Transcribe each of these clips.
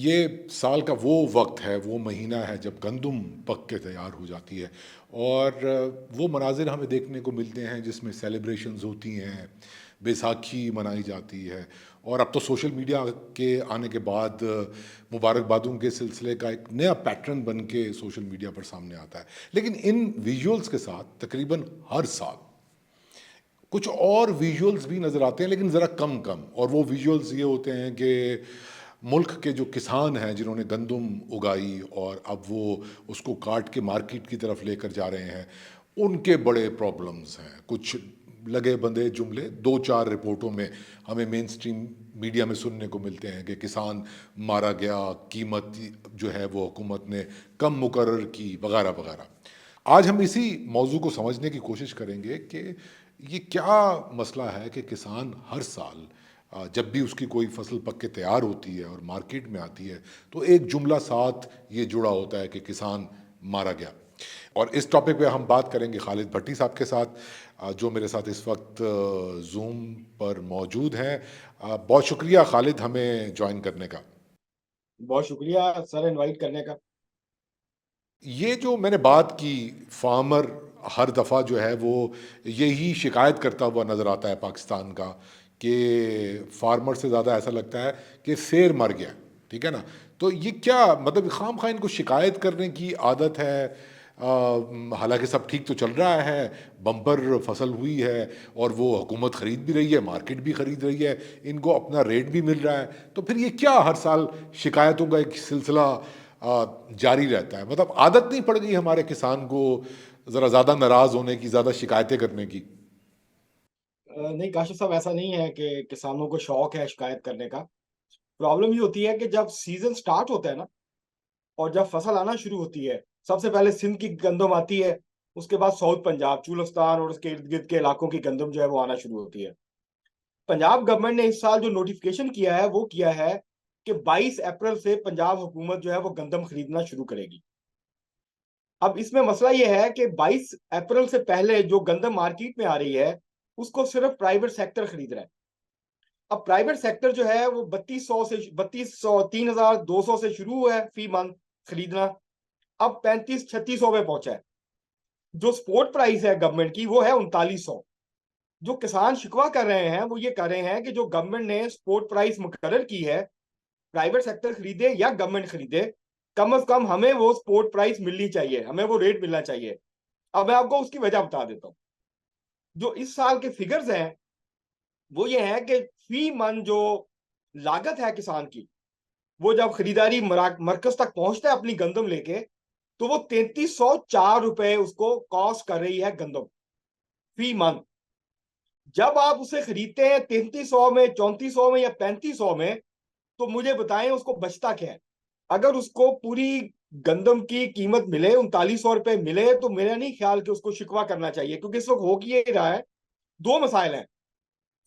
ये साल का वो वक्त है, वो महीना है जब गंदुम पक के तैयार हो जाती है और वो मनाजिर हमें देखने को मिलते हैं जिसमें सेलिब्रेशंस होती हैं, बैसाखी मनाई जाती है और अब तो सोशल मीडिया के आने के बाद मुबारकबादों के सिलसिले का एक नया पैटर्न बन के सोशल मीडिया पर सामने आता है। लेकिन इन विजुअल्स के साथ तकरीबन हर साल कुछ और विजुअल्स भी नज़र आते हैं, लेकिन ज़रा कम कम। और वो विजुअल्स ये होते हैं कि मुल्क के जो किसान हैं जिन्होंने गंदुम उगाई और अब वो उसको काट के मार्केट की तरफ लेकर जा रहे हैं, उनके बड़े प्रॉब्लम्स हैं। कुछ लगे बंधे जुमले दो चार रिपोर्टों में हमें मेन स्ट्रीम मीडिया में सुनने को मिलते हैं कि किसान मारा गया, कीमत जो है वो हुकूमत ने कम मुकर्रर की, वगैरह वगैरह। आज हम इसी मौजू को समझने की कोशिश करेंगे कि ये क्या मसला है कि किसान हर साल जब भी उसकी कोई फसल पक के तैयार होती है और मार्केट में आती है तो एक जुमला साथ ये जुड़ा होता है कि किसान मारा गया। और इस टॉपिक पे हम बात करेंगे खालिद भट्टी साहब के साथ, जो मेरे साथ इस वक्त जूम पर मौजूद हैं। बहुत शुक्रिया खालिद हमें ज्वाइन करने का। बहुत शुक्रिया सर इनवाइट करने का। ये जो मैंने बात की, फार्मर हर दफ़ा जो है वो यही शिकायत करता हुआ नज़र आता है पाकिस्तान का कि फार्मर से ज़्यादा ऐसा लगता है कि शेर मर गया। ठीक है ना? तो ये क्या मतलब खाम खा इनको शिकायत करने की आदत है? हालांकि सब ठीक तो चल रहा है, बम्पर फसल हुई है और वो हुकूमत ख़रीद भी रही है, मार्केट भी ख़रीद रही है, इनको अपना रेट भी मिल रहा है। तो फिर ये क्या हर साल शिकायतों का एक सिलसिला जारी रहता है? मतलब आदत नहीं पड़ गई हमारे किसान को ज़रा ज़्यादा नाराज़ होने की, ज़्यादा शिकायतें करने की? नहीं काशिफ साहब, ऐसा नहीं है कि किसानों को शौक है शिकायत करने का। प्रॉब्लम ये होती है कि जब सीजन स्टार्ट होता है ना, और जब फसल आना शुरू होती है, सबसे पहले सिंध की गंदम आती है। उसके बाद साउथ पंजाब, चूलस्तान और उसके इर्द गिर्द के इलाकों की गंदम जो है वो आना शुरू होती है। पंजाब गवर्नमेंट ने इस साल जो नोटिफिकेशन किया है वो किया है कि 22 अप्रैल से पंजाब हुकूमत जो है वो गंदम खरीदना शुरू करेगी। अब इसमें मसला ये है कि 22 अप्रैल से पहले जो गंदम मार्केट में आ रही है उसको सिर्फ प्राइवेट सेक्टर खरीद रहा है। अब प्राइवेट सेक्टर जो है वो 3200 से शुरू हुआ है फी मंथ खरीदना। अब 3500-3600 पे पहुंचा है। जो स्पोर्ट प्राइस है गवर्नमेंट की वो है 3900। जो किसान शिकवा कर रहे हैं वो ये कर रहे हैं कि जो गवर्नमेंट ने स्पोर्ट प्राइस मुकर्रर की है, प्राइवेट सेक्टर खरीदे या गवर्नमेंट खरीदे, कम से कम हमें वो स्पोर्ट प्राइस मिलनी चाहिए, हमें वो रेट मिलना चाहिए। अब मैं आपको उसकी वजह बता देता हूँ। जो इस साल के फिगर्स हैं वो ये है कि फी मन जो लागत है किसान की, वो जब खरीदारी मरकज तक पहुंचता है अपनी गंदम लेके, तो वो 3304 रुपए उसको कॉस्ट कर रही है गंदम फी मंथ। जब आप उसे खरीदते हैं 3300 में, 3400 में या 3500 में, तो मुझे बताएं उसको बचता क्या है। अगर उसको पूरी गंदम की कीमत मिले, 3900 रुपए मिले, तो मेरा नहीं ख्याल कि उसको शिकवा करना चाहिए, क्योंकि इस वक्त हो ये रहा है। दो मसाइल हैं।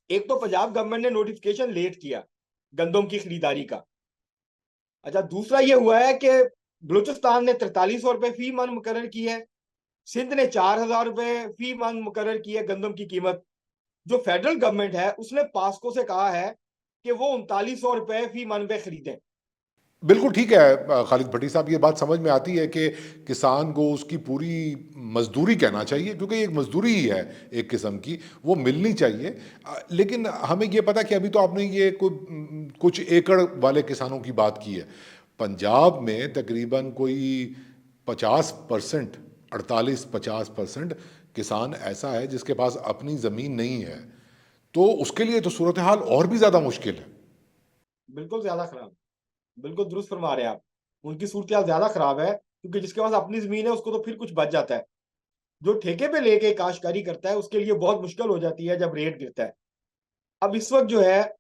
एक तो पंजाब गवर्नमेंट ने नोटिफिकेशन लेट किया गंदम की खरीदारी का। अच्छा, दूसरा ये हुआ है कि बलूचिस्तान ने 4300 रुपए फी मन मुकर्रर की है। सिंध ने 4000 रुपए फी मन मुकर्रर की है गंदम की कीमत। जो फेडरल गवर्नमेंट है उसने पास्को से कहा है कि वो 3900 रुपए फी मन पे खरीदें। बिल्कुल ठीक है खालिद भट्टी साहब, ये बात समझ में आती है कि किसान को उसकी पूरी मजदूरी कहना चाहिए, क्योंकि एक मजदूरी ही है एक किस्म की, वो मिलनी चाहिए। लेकिन हमें ये पता कि अभी तो आपने ये कुछ एकड़ वाले किसानों की बात की है। पंजाब में तकरीबन कोई 50%, 48-50% किसान ऐसा है जिसके पास अपनी ज़मीन नहीं है। तो उसके लिए तो सूरत हाल और भी ज़्यादा मुश्किल है। बिल्कुल ज्यादा खराब। बिल्कुल दुरुस्त फरमा रहे हैं आप। उनकी सूरत हाल ज्यादा खराब है, क्योंकि जिसके पास अपनी जमीन है उसको तो फिर कुछ बच जाता है। जो ठेके पे लेके काश्तकारी करता है उसके लिए बहुत मुश्किल हो जाती है जब रेट गिरता है। अब इस वक्त जो है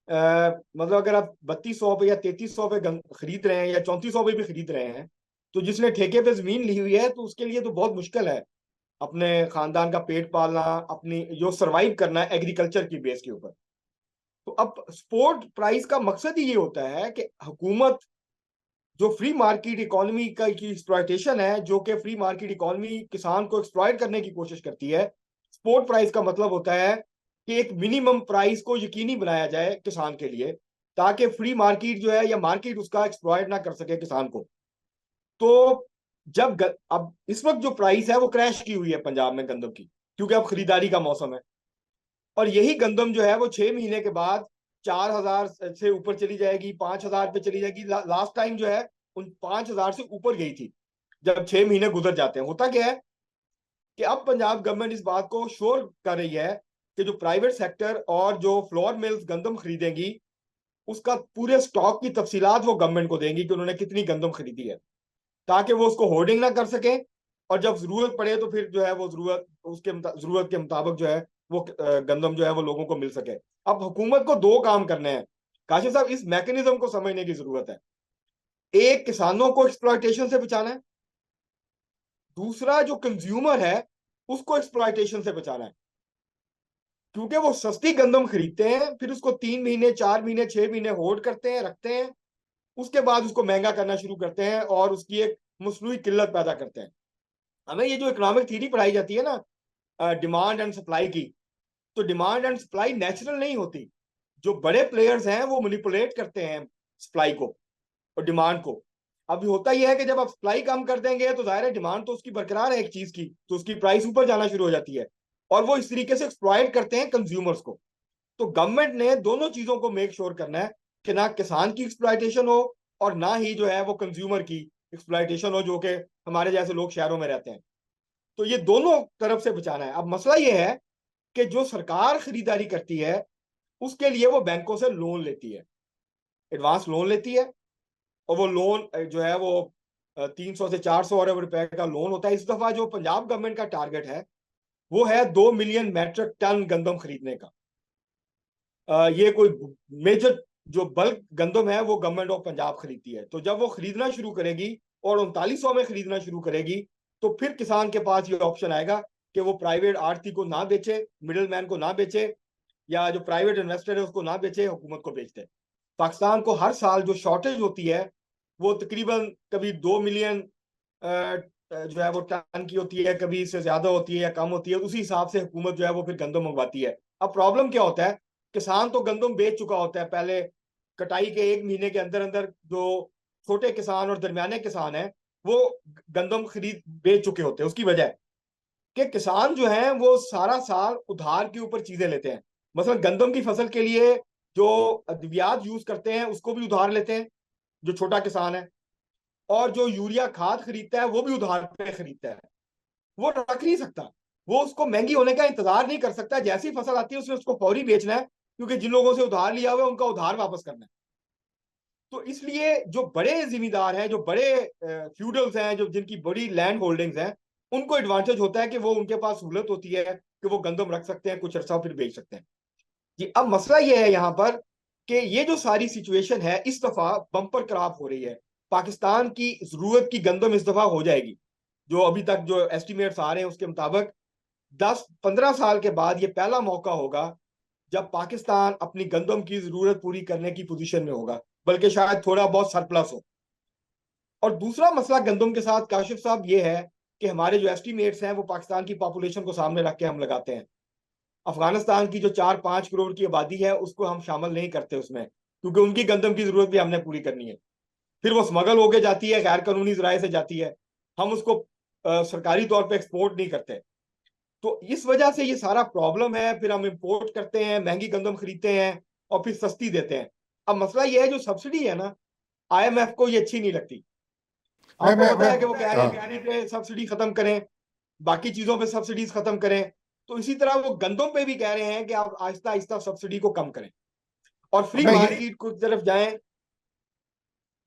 मतलब अगर आप 3200 पे या 3300 पे खरीद रहे हैं या 3400 पे भी खरीद रहे हैं, तो जिसने ठेके पे जमीन ली हुई है तो उसके लिए तो बहुत मुश्किल है अपने खानदान का पेट पालना, अपनी जो सरवाइव करना है एग्रीकल्चर की बेस के ऊपर। तो अब स्पोर्ट प्राइस का मकसद ही ये होता है कि हुकूमत जो फ्री मार्केट इकोनॉमी का की एक्सप्लॉयटेशन है, जो कि फ्री मार्केट इकोनॉमी किसान को एक्सप्लॉयट करने की कोशिश करती है। स्पोर्ट प्राइस का मतलब होता है कि एक मिनिमम प्राइस को यकीनी बनाया जाए किसान के लिए, ताकि फ्री मार्केट जो है या मार्केट उसका एक्सप्लॉइट ना कर सके किसान को। तो अब इस वक्त जो प्राइस है वो क्रैश की हुई है पंजाब में गंदम की, क्योंकि अब खरीदारी का मौसम है। और यही गंदम जो है वो 6 महीने के बाद 4,000 से ऊपर चली जाएगी, 5,000 पे चली जाएगी। लास्ट टाइम जो है उन 5,000 से ऊपर गई थी जब 6 महीने गुजर जाते हैं। होता क्या है कि अब पंजाब गवर्नमेंट इस बात को श्योर कर रही है कि जो प्राइवेट सेक्टर और जो फ्लोर मिल्स गंदम खरीदेंगी उसका पूरे स्टॉक की तफसीलात वो गवर्नमेंट को देंगी कि उन्होंने कितनी गंदम खरीदी है, ताकि वो उसको होर्डिंग ना कर सके। और जब जरूरत पड़े तो फिर जो है वो जरूरत के मुताबिक जो है वो गंदम जो है वो लोगों को मिल सके। अब हुकूमत को दो काम करने हैं काशिफ साहब, इस मैकेनिज्म को समझने की जरूरत है। एक, किसानों को एक्सप्लॉयटेशन से बचाना है। दूसरा, जो कंज्यूमर है उसको एक्सप्लॉयटेशन से बचाना है, क्योंकि वो सस्ती गंदम खरीदते हैं, फिर उसको 3 महीने 4 महीने 6 महीने होल्ड करते हैं, रखते हैं, उसके बाद उसको महंगा करना शुरू करते हैं और उसकी एक मसनूई किल्लत पैदा करते हैं। हमें ये जो इकोनॉमिक थ्योरी पढ़ाई जाती है ना, डिमांड एंड सप्लाई की, तो डिमांड एंड सप्लाई नेचुरल नहीं होती। जो बड़े प्लेयर्स हैं वो मैनिपुलेट करते हैं सप्लाई को और डिमांड को। अभी होता यह है कि जब आप सप्लाई कम कर देंगे तो जाहिर है डिमांड तो उसकी बरकरार है एक चीज की, तो उसकी प्राइस ऊपर जाना शुरू हो जाती है और वो इस तरीके से एक्सप्लॉइट करते हैं कंज्यूमर्स को। तो गवर्नमेंट ने दोनों चीजों को मेक श्योर करना है कि ना किसान की एक्सप्लॉइटेशन हो और ना ही जो है वो कंज्यूमर की एक्सप्लॉइटेशन हो, जो कि हमारे जैसे लोग शहरों में रहते हैं। तो ये दोनों तरफ से बचाना है। अब मसला ये है कि जो सरकार खरीदारी करती है उसके लिए वो बैंकों से लोन लेती है, एडवांस लोन लेती है। और वो लोन जो है वो 300 से 400 अरब रुपए का लोन होता है। इस दफा जो पंजाब गवर्नमेंट का टारगेट है वो है 2 मिलियन मैट्रिक टन गंदम खरीदने का। ये कोई मेजर जो बल्क गंदम है वो गवर्नमेंट ऑफ पंजाब खरीदती है। तो जब वो खरीदना शुरू करेगी और 3900 में खरीदना शुरू करेगी तो फिर किसान के पास ये ऑप्शन आएगा कि वो प्राइवेट आड़ती को ना बेचे, मिडिल मैन को ना बेचे, या जो प्राइवेट इन्वेस्टर है उसको ना बेचे, हुकूमत को बेच दे। पाकिस्तान को हर साल जो शॉर्टेज होती है वो तकरीबन कभी 2 मिलियन जो है वो टन की होती है, कभी इससे ज्यादा होती है या कम होती है। उसी हिसाब से हुकूमत जो है वो फिर गंदम मंगवाती है। अब प्रॉब्लम क्या होता है, किसान तो गंदम बेच चुका होता है पहले, कटाई के 1 महीने के अंदर अंदर जो छोटे किसान और दरमियाने किसान हैं वो गंदम खरीद बेच चुके होते हैं। उसकी वजह कि किसान जो है वो सारा साल उधार के ऊपर चीजें लेते हैं। मसलन गंदम की फसल के लिए जो अद्वियात यूज करते हैं उसको भी उधार लेते हैं जो छोटा किसान है, और जो यूरिया खाद खरीदता है वो भी उधार पे खरीदता है। वो रख नहीं सकता, वो उसको महंगी होने का इंतजार नहीं कर सकता। जैसी फसल आती है उसने उसको फौरी बेचना है, क्योंकि जिन लोगों से उधार लिया हुआ है उनका उधार वापस करना है। तो इसलिए जो बड़े जिम्मेदार हैं, जो बड़े फ्यूडल्स हैं, जो जिनकी बड़ी लैंड होल्डिंग्स हैं, उनको एडवांटेज होता है कि वो उनके पास सहूलत होती है कि वो गंदम रख सकते हैं, कुछ अर्सा फिर बेच सकते हैं। जी, अब मसला ये है यहाँ पर कि ये जो सारी सिचुएशन है इस दफा बम्पर क्रॉप हो रही है। पाकिस्तान की जरूरत की गंदम इस दफा हो जाएगी। जो अभी तक जो एस्टिमेट्स आ रहे हैं उसके मुताबिक 10-15 साल के बाद ये पहला मौका होगा जब पाकिस्तान अपनी गंदम की जरूरत पूरी करने की पोजीशन में होगा, बल्कि शायद थोड़ा बहुत सरप्लस हो। और दूसरा मसला गंदम के साथ काशिफ साहब ये है कि हमारे जो एस्टिमेट्स हैं वो पाकिस्तान की पॉपुलेशन को सामने रख के हम लगाते हैं। अफगानिस्तान की जो 4-5 करोड़ की आबादी है उसको हम शामिल नहीं करते उसमें, क्योंकि उनकी गंदम की जरूरत भी हमने पूरी करनी है। फिर वो स्मगल होके जाती है, गैर कानूनी जराए से जाती है, हम उसको सरकारी तौर पे एक्सपोर्ट नहीं करते। तो इस वजह से ये सारा प्रॉब्लम है। फिर हम इंपोर्ट करते हैं, महंगी गंदम खरीदते हैं और फिर सस्ती देते हैं। अब मसला ये है जो सब्सिडी है ना, IMF को ये अच्छी नहीं लगती। आपको पता मैं है कि वो कह रहे हैं हाँ, बिजली पे सब्सिडी खत्म करें, बाकी चीजों पे सब्सिडीज खत्म करें। तो इसी तरह वो गंदों पे भी कह रहे हैं कि आप आहिस्ता आहिस्ता सब्सिडी को कम करें और फ्री मैं ये मार्केट की तरफ जाएं, जी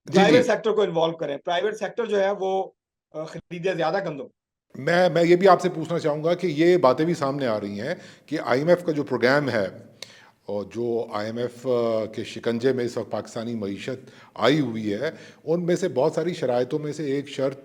जी प्राइवेट सेक्टर को इन्वॉल्व करें। प्राइवेट सेक्टर जो है वो खरीदे ज्यादा गंदम। मैं ये भी आपसे पूछना चाहूँगा कि ये बातें भी सामने आ रही हैं कि आईएमएफ का जो प्रोग्राम है और जो आईएमएफ के शिकंजे में इस वक्त पाकिस्तानी मईशत आई हुई है, उनमें से बहुत सारी शराइतों में से एक शर्त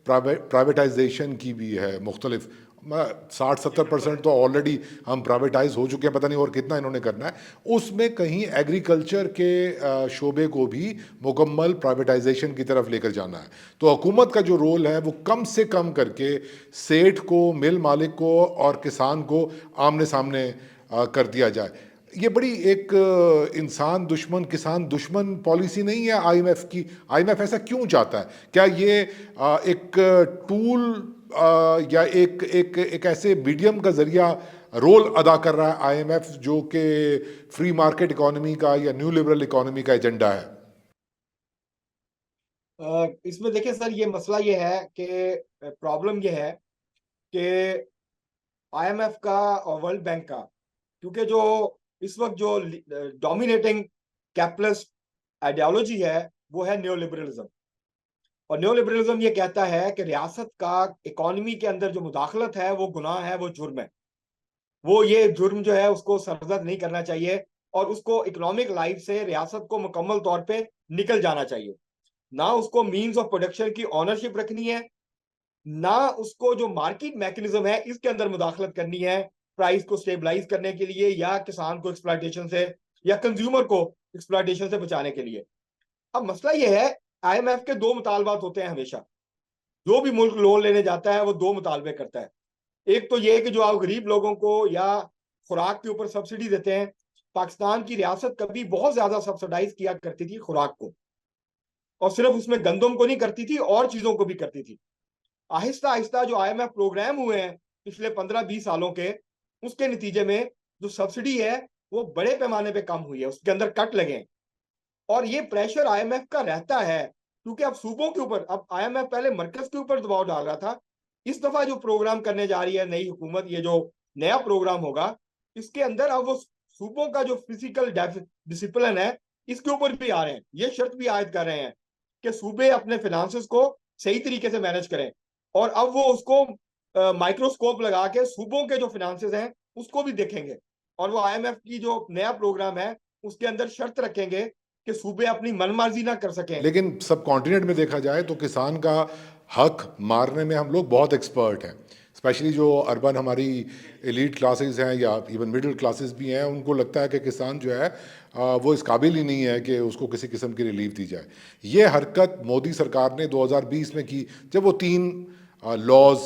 प्राइवेटाइजेशन की भी है। मुख्तलिफ 60-70% तो ऑलरेडी हम प्राइवेटाइज हो चुके हैं, पता नहीं और कितना इन्होंने करना है। उसमें कहीं एग्रीकल्चर के शोबे को भी मुकम्मल प्राइवेटाइजेशन की तरफ लेकर जाना है। तो हुकूमत का जो रोल है वो कम से कम करके सेठ को, मिल मालिक को और किसान को आमने सामने कर दिया जाए। ये बड़ी एक इंसान दुश्मन किसान दुश्मन पॉलिसी नहीं है आईएमएफ की। आईएमएफ ऐसा क्यों चाहता है? क्या ये एक टूल या एक एक एक ऐसे मीडियम का जरिया रोल अदा कर रहा है आईएमएफ, जो कि फ्री मार्केट इकोनॉमी का या न्यू लिबरल इकोनॉमी का एजेंडा है? इसमें देखिए सर, ये मसला ये है कि प्रॉब्लम ये है कि आईएमएफ का और वर्ल्ड बैंक का, क्योंकि जो इस वक्त जो डोमिनेटिंग कैपिटलिस्ट आइडियोलॉजी है वो है न्यू लिबरलिज्म। और न्यू लिबरलिज्म ये कहता है कि रियासत का इकोनॉमी के अंदर जो मुदाखलत है वो गुनाह है, वो जुर्म है। वो ये जुर्म जो है उसको सरजद नहीं करना चाहिए और उसको इकोनॉमिक लाइफ से रियासत को मुकम्मल तौर पे निकल जाना चाहिए। ना उसको मीन्स ऑफ प्रोडक्शन की ऑनरशिप रखनी है, ना उसको जो मार्केट मैकेनिज्म है इसके अंदर मुदाखलत करनी है प्राइस को स्टेबलाइज करने के लिए, या किसान को एक्सप्लॉयटेशन से या कंज्यूमर को एक्सप्लॉयटेशन से बचाने के लिए। अब मसला यह है, आईएमएफ के दो मुतालबात होते हैं हमेशा। जो भी मुल्क लोन लेने जाता है वो दो मुतालबे करता है। एक तो ये है कि जो आप गरीब लोगों को या खुराक के ऊपर सब्सिडी देते हैं। पाकिस्तान की रियासत कभी बहुत ज्यादा सब्सिडाइज किया करती थी खुराक को, और सिर्फ उसमें गंदम को नहीं करती थी, और चीजों को भी करती थी। आहिस्ता आहिस्ता जो आईएमएफ प्रोग्राम हुए हैं पिछले 15-20 सालों के, उसके नतीजे में जो सब्सिडी है वो बड़े पैमाने पे कम हुई है, उसके अंदर कट लगे हैं। और ये प्रेशर आईएमएफ का रहता है, क्योंकि अब सूबों के ऊपर, अब आईएमएफ पहले मरकज के ऊपर दबाव डाल रहा था। इस दफा जो प्रोग्राम करने जा रही है नई हुकूमत, ये जो नया प्रोग्राम होगा, इसके अंदर अब वो सूबों का जो फिजिकल डिसिप्लिन है इसके ऊपर भी आ रहे हैं। ये शर्त भी आयद कर रहे हैं कि सूबे अपने फाइनेंसेस को सही तरीके से मैनेज करें। और अब वो उसको माइक्रोस्कोप लगा के सूबों के जो फाइनेंसेस हैं उसको भी देखेंगे, और वो आईएमएफ की जो नया प्रोग्राम है उसके अंदर शर्त रखेंगे कि सूबे अपनी मनमर्जी ना कर सकें। लेकिन सब कॉन्टिनेंट में देखा जाए तो किसान का हक मारने में हम लोग बहुत एक्सपर्ट हैं। स्पेशली जो अर्बन हमारी एलीट क्लासेस हैं या इवन मिडिल क्लासेस भी हैं, उनको लगता है कि किसान जो है वो इस काबिल ही नहीं है कि उसको किसी किस्म की रिलीफ दी जाए। ये हरकत मोदी सरकार ने 2020 में की, जब वो 3 लॉज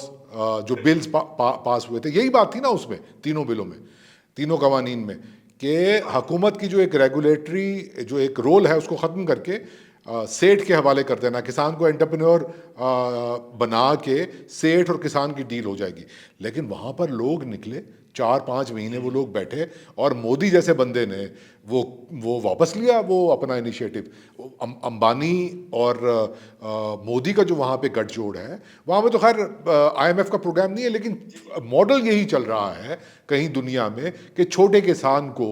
जो बिल्स पास हुए थे। यही बात थी ना उसमें, तीनों बिलों में, तीनों कवानीन में, कि हुकूमत की जो एक रेगुलेटरी जो एक रोल है उसको ख़त्म करके सेठ के हवाले कर देना, किसान को एंटरप्रेन्योर बना के सेठ और किसान की डील हो जाएगी। लेकिन वहाँ पर लोग निकले, 4-5 महीने वो लोग बैठे, और मोदी जैसे बंदे ने वो वापस लिया वो अपना इनिशिएटिव। अंबानी और मोदी का जो वहाँ पे गठजोड़ है, वहाँ में तो खैर आईएमएफ का प्रोग्राम नहीं है, लेकिन मॉडल यही चल रहा है कहीं दुनिया में कि छोटे किसान को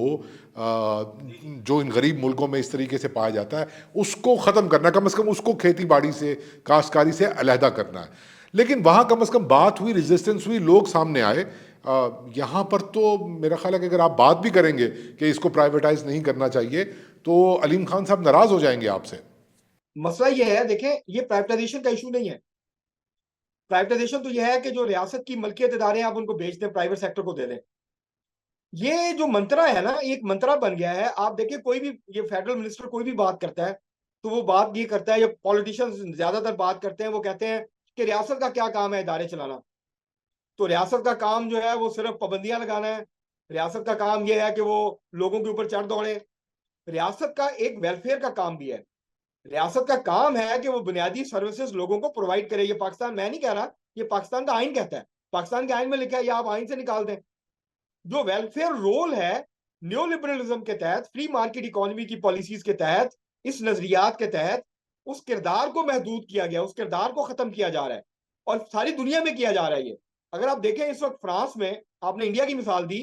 जो इन गरीब मुल्कों में इस तरीके से पाया जाता है उसको ख़त्म करना, कम से कम उसको खेती बाड़ी से, काश्तकारी से अलहदा करना है। लेकिन वहाँ कम से कम बात हुई, रेजिस्टेंस हुई, लोग सामने आए। यहाँ पर तो मेरा ख्याल है कि अगर आप बात भी करेंगे कि इसको प्राइवेटाइज नहीं करना चाहिए, तो अलीम खान साहब नाराज हो जाएंगे आपसे। मसला ये है, देखें, ये प्राइवेटाइजेशन का इशू नहीं है। प्राइवेटाइजेशन तो यह है कि जो रियासत की मलकियत इदारे हैं आप उनको बेच दें, प्राइवेट सेक्टर को दे दें। ये जो मंत्रा है ना, एक मंत्रा बन गया है। आप देखिए, कोई भी ये फेडरल मिनिस्टर कोई भी बात करता है तो वो बात ये करता है, या पॉलिटिशियंस ज्यादातर बात करते हैं, वो कहते हैं कि रियासत का क्या काम है, इदारे चलाना। तो रियासत का काम जो है वो सिर्फ पाबंदियां लगाना है। रियासत का काम यह है कि वो लोगों के ऊपर चढ़ दौड़े। रियासत का एक वेलफेयर का काम भी है। रियासत का काम है कि वो बुनियादी सर्विसेज लोगों को प्रोवाइड करे। ये पाकिस्तान, मैं नहीं कह रहा, ये पाकिस्तान का आइन कहता है। पाकिस्तान के आइन में लिखा है, या आप आइन से निकाल दें। जो वेलफेयर रोल है न्यू लिबरलिज्म के तहत, फ्री मार्केट इकोनॉमी की पॉलिसीज के तहत, इस नजरियात के तहत, उस किरदार को महदूद किया गया, उस किरदार को खत्म किया जा रहा है, और सारी दुनिया में किया जा रहा है ये। अगर आप देखें इस वक्त फ्रांस में, आपने इंडिया की मिसाल दी,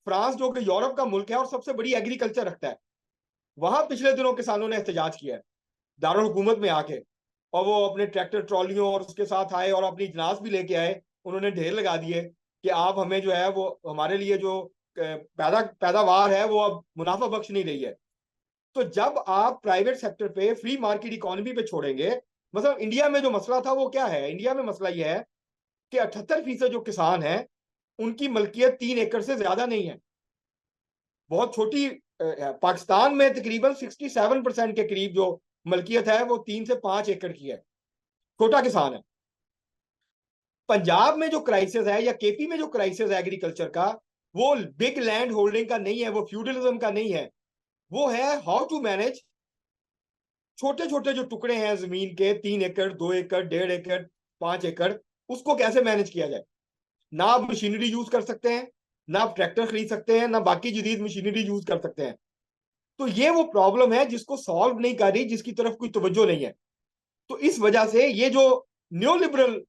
फ्रांस जो कि यूरोप का मुल्क है और सबसे बड़ी एग्रीकल्चर रखता है, वहां पिछले दिनों किसानों ने एहतजाज किया है दारुल हुकूमत में आके। और वो अपने ट्रैक्टर ट्रॉलियों और उसके साथ आए और अपनी इजलास भी लेके आए। उन्होंने ढेर लगा दिए कि आप हमें जो है वो हमारे लिए जो पैदावार है वो अब मुनाफा बख्श नहीं रही है। तो जब आप प्राइवेट सेक्टर पे, फ्री मार्केट इकोनॉमी पे छोड़ेंगे, मतलब इंडिया में जो मसला था वो क्या है, इंडिया में मसला यह है कि 78% जो किसान हैं उनकी मलकियत 3 एकड़ से ज्यादा नहीं है, बहुत छोटी। पाकिस्तान में तकरीबन 67% के करीब जो मलकियत है वो 3 से 5 एकड़ की है, छोटा किसान है। पंजाब में जो क्राइसिस है या केपी में जो क्राइसिस है एग्रीकल्चर का, वो बिग लैंड होल्डिंग का नहीं है, वो फ्यूडलिज्म का नहीं है, वो है हाउ टू मैनेज छोटे छोटे जो टुकड़े हैं जमीन के, 3 एकड़, 2 एकड़, 1.5 एकड़, 5 एकड़, उसको कैसे मैनेज किया जाए। ना आप मशीनरी यूज कर सकते हैं, ना आप ट्रैक्टर खरीद सकते हैं, ना बाकी जदीद मशीनरी यूज कर सकते हैं। तो ये वो प्रॉब्लम है जिसको सॉल्व नहीं कर रही, जिसकी तरफ कोई तवज्जो नहीं है। तो इस वजह से ये जो न्यो लिबरल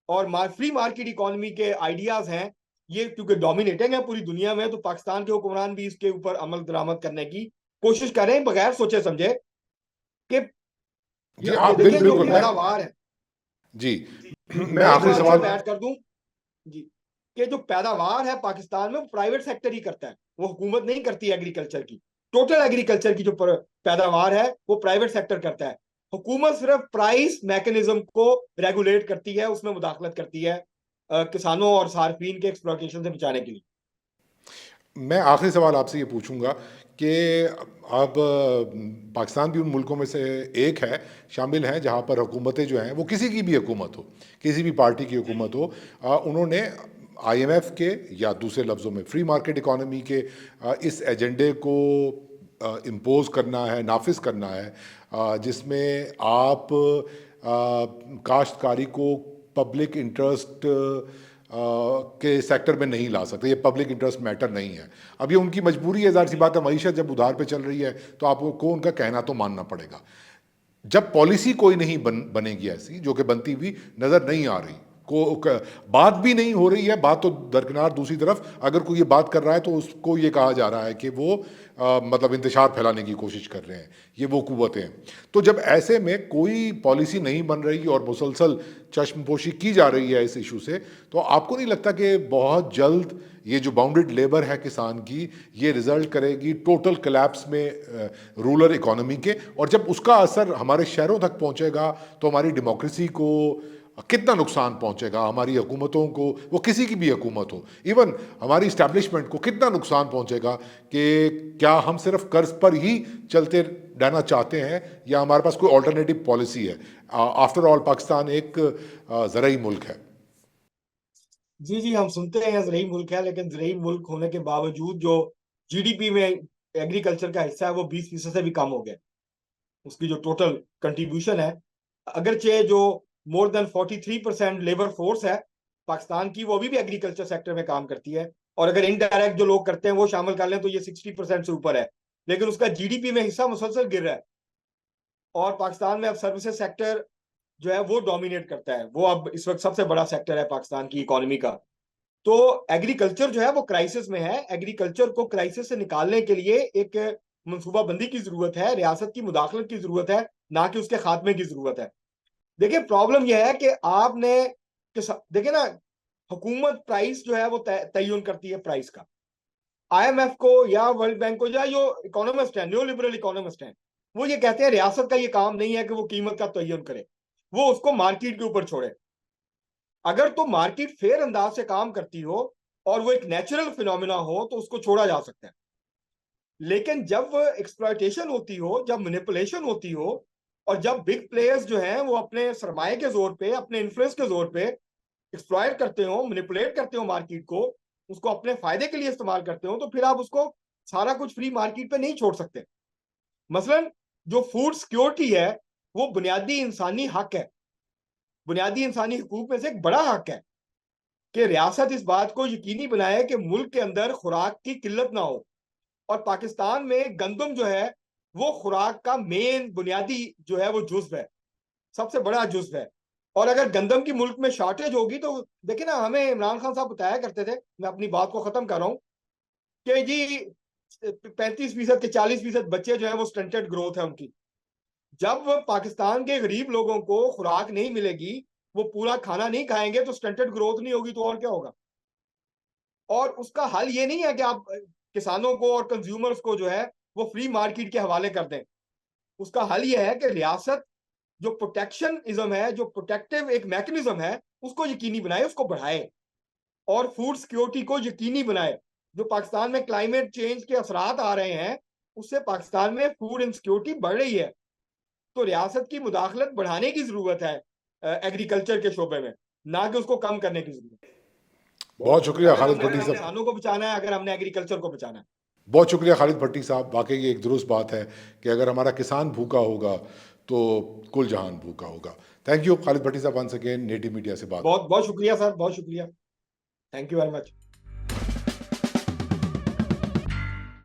और फ्री मार्केट इकोनॉमी के आइडियाज हैं, ये क्योंकि डोमिनेटिंग है पूरी दुनिया में, तो पाकिस्तान के हुक्मरान भी इसके ऊपर अमल दरामद करने की कोशिश कर रहे हैं बगैर सोचे समझे कि जी ये आप देखिए जो बिल्कुल पैदावार है। जी मैं मैं एक आखिरी बात सवाल सिर्फ ऐड कर दूं जी, कि जो पैदावार है पाकिस्तान में वो प्राइवेट सेक्टर ही करता है, वो हुकूमत नहीं करती एग्रीकल्चर की। टोटल एग्रीकल्चर की जो पैदावार है वो प्राइवेट सेक्टर करता है। हुकूमत सिर्फ प्राइस मैकेनिज्म को रेगुलेट करती है, उसमें मुदाखलत करती है किसानों और सार्फिन के एक्सप्लॉयटेशन से बचाने के लिए। मैं आखिरी सवाल आपसे ये पूछूंगा कि अब पाकिस्तान भी उन मुल्कों में से एक है, शामिल हैं जहाँ पर हुकूमतें जो हैं वो किसी की भी हुकूमत हो, किसी भी पार्टी की हुकूमत हो, उन्होंने आईएमएफ के या दूसरे लफ्ज़ों में फ्री मार्केट इकोनॉमी के इस एजेंडे को इम्पोज करना है, नाफिज करना है, जिसमें आप काश्तकारी को पब्लिक इंटरेस्ट के सेक्टर में नहीं ला सकते, ये पब्लिक इंटरेस्ट मैटर नहीं है। अब ये उनकी मजबूरी है, ज़ाहिर सी बात है, मईशत जब उधार पे चल रही है तो आपको उनका कहना तो मानना पड़ेगा। जब पॉलिसी कोई नहीं बनेगी ऐसी जो कि बनती हुई नज़र नहीं आ रही, बात भी नहीं हो रही है, बात तो दरकिनार, दूसरी तरफ अगर कोई ये बात कर रहा है तो उसको ये कहा जा रहा है कि वो मतलब इंतशार फैलाने की कोशिश कर रहे हैं, ये वो कुव्वतें हैं। तो जब ऐसे में कोई पॉलिसी नहीं बन रही और मुसलसल चश्मपोशी की जा रही है इस इशू से, तो आपको नहीं लगता कि बहुत जल्द ये जो बाउंडेड लेबर है किसान की, ये रिजल्ट करेगी टोटल कोलैप्स में रूरल इकोनॉमी के, और जब उसका असर हमारे शहरों तक पहुंचेगा तो हमारी डेमोक्रेसी को कितना नुकसान पहुंचेगा, हमारी हुकूमतों को, वो किसी की भी हुकूमत हो, इवन हमारी इस्टेब्लिशमेंट को कितना नुकसान पहुंचेगा कि क्या हम सिर्फ कर्ज पर ही चलते रहना चाहते हैं या हमारे पास कोई ऑल्टरनेटिव पॉलिसी है। आफ्टर ऑल पाकिस्तान एक ज़राई मुल्क है। जी जी, हम सुनते हैं ज़राई मुल्क है, लेकिन ज़राई मुल्क होने के बावजूद जो जीडीपी में एग्रीकल्चर का हिस्सा है वो 20% से भी कम हो गया, उसकी जो टोटल कंट्रीब्यूशन है। अगरचे जो मोर देन 43% लेबर फोर्स है पाकिस्तान की, वो अभी भी एग्रीकल्चर सेक्टर में काम करती है, और अगर इनडायरेक्ट जो लोग करते हैं वो शामिल कर लें तो ये 60% से ऊपर है, लेकिन उसका जीडीपी में हिस्सा मुसलसल गिर रहा है। और पाकिस्तान में अब सर्विसेज सेक्टर जो है वो डोमिनेट करता है, वो अब इस वक्त सबसे बड़ा सेक्टर है पाकिस्तान की इकोनॉमी का। तो एग्रीकल्चर जो है वो क्राइसिस में है। एग्रीकल्चर को क्राइसिस से निकालने के लिए एक मनसूबाबंदी की जरूरत है, रियासत की मुदाखलत की जरूरत है, ना कि उसके खात्मे की जरूरत है। देखिए प्रॉब्लम यह है कि आपने देखिए ना, हुकूमत प्राइस जो है वो तयन करती है प्राइस का। आईएमएफ को या वर्ल्ड बैंक को या जो इकोनॉमिस्ट है, न्यू लिबरल इकोनॉमिस्ट हैं, वो ये कहते हैं रियासत का ये काम नहीं है कि वो कीमत का तयन करे, वो उसको मार्केट के ऊपर छोड़े। अगर तो मार्केट फेयर अंदाज से काम करती हो और वो एक नेचुरल फिनोमिना हो तो उसको छोड़ा जा सकता है, लेकिन जब एक्सप्लॉयटेशन होती हो, जब मैनिपुलेशन होती हो, और जब बिग प्लेयर्स जो हैं वो अपने सरमाए के जोर पे, अपने इन्फ्लुएंस के जोर पे एक्सप्लॉयट करते हो, मैनिपुलेट करते हो मार्केट को, उसको अपने फायदे के लिए इस्तेमाल करते हो, तो फिर आप उसको सारा कुछ फ्री मार्केट पे नहीं छोड़ सकते। मसलन जो फूड सिक्योरिटी है वो बुनियादी इंसानी हक है, बुनियादी इंसानी हकूक में से एक बड़ा हक है कि रियासत इस बात को यकीनी बनाए कि मुल्क के अंदर खुराक की किल्लत ना हो। और पाकिस्तान में गंदम जो है वो खुराक का मेन बुनियादी जो है वो जुज्व है, सबसे बड़ा जुज्व है। और अगर गंदम की मुल्क में शॉर्टेज होगी तो देखिए ना, हमें इमरान खान साहब बताया करते थे, मैं अपनी बात को खत्म कर रहा हूं, कि जी 35% के 40% बच्चे जो है वो स्टंटेड ग्रोथ है उनकी। जब पाकिस्तान के गरीब लोगों को खुराक नहीं मिलेगी, वो पूरा खाना नहीं खाएंगे, तो स्टंटेड ग्रोथ नहीं होगी तो और क्या होगा। और उसका हल ये नहीं है कि आप किसानों को और कंज्यूमर्स को जो है वो फ्री मार्केट के हवाले कर दें। उसका हल ये है कि रियासत जो प्रोटेक्शनिज्म है, जो प्रोटेक्टिव एक मैकेनिज्म है, उसको यकीनी बनाए, उसको बढ़ाए, और फूड सिक्योरिटी को यकीनी बनाए। जो पाकिस्तान में क्लाइमेट चेंज के असरात आ रहे हैं, उससे पाकिस्तान में फूड इनसिक्योरिटी बढ़ रही है। तो रियासत की मुदाखलत बढ़ाने की जरूरत है एग्रीकल्चर के शोबे में, ना कि उसको कम करने की जरूरत है। बहुत शुक्रिया अगर खालिद हमने भट्टी साहब, किसानों को बचाना है, अगर हमने एग्रीकल्चर को बचाना है। बहुत शुक्रिया खालिद भट्टी साहब। वाकई ये एक दुरुस्त बात है कि अगर हमारा किसान भूखा होगा तो कुल जहान भूखा होगा। थैंक यू खालिद भट्टी साहब, वंस अगेन नेटिव मीडिया से बात। बहुत बहुत शुक्रिया सर, बहुत शुक्रिया। Thank you very much.